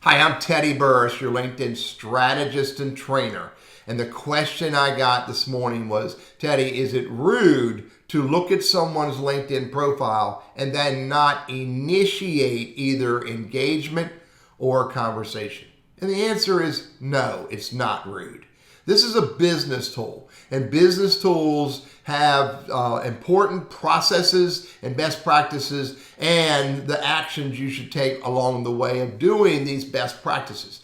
Hi, I'm Teddy Burriss, your LinkedIn strategist and trainer. And the question I got this morning was, Teddy, is it rude to look at someone's LinkedIn profile and then not initiate either engagement or conversation? And the answer is no, it's not rude. This is a business tool, and business tools have important processes and best practices and the actions you should take along the way of doing these best practices.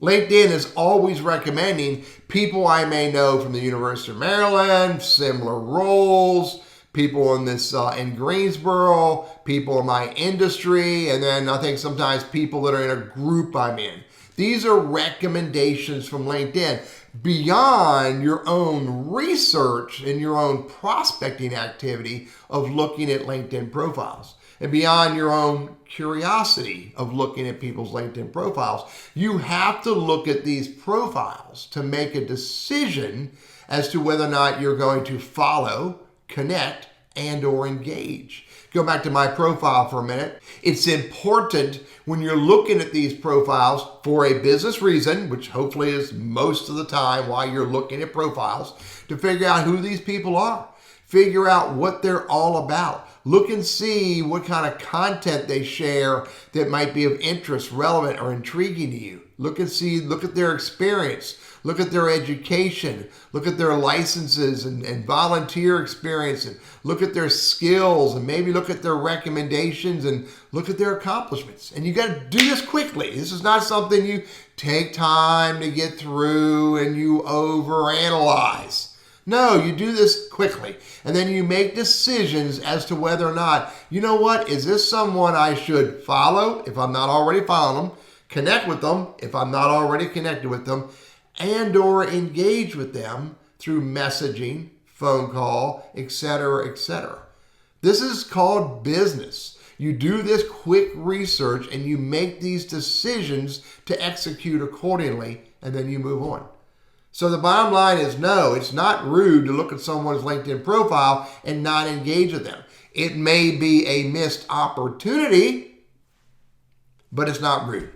LinkedIn is always recommending people I may know from the University of Maryland, similar roles, people in Greensboro, people in my industry, and then I think sometimes people that are in a group I'm in. These are recommendations from LinkedIn beyond your own research and your own prospecting activity of looking at LinkedIn profiles. And beyond your own curiosity of looking at people's LinkedIn profiles, you have to look at these profiles to make a decision as to whether or not you're going to follow, connect, and or engage. Go back to my profile for a minute. It's important when you're looking at these profiles for a business reason, which hopefully is most of the time why you're looking at profiles, to figure out who these people are. Figure out what they're all about. Look and see what kind of content they share that might be of interest, relevant, or intriguing to you. Look at their experience. Look at their education. Look at their licenses and volunteer experience. And look at their skills and maybe look at their recommendations and look at their accomplishments. And you got to do this quickly. This is not something you take time to get through and you overanalyze. No, you do this quickly, and then you make decisions as to whether or not, you know what, is this someone I should follow if I'm not already following them, connect with them if I'm not already connected with them, and or engage with them through messaging, phone call, etc., etc. This is called business. You do this quick research and you make these decisions to execute accordingly, and then you move on. So the bottom line is no, it's not rude to look at someone's LinkedIn profile and not engage with them. It may be a missed opportunity, but it's not rude.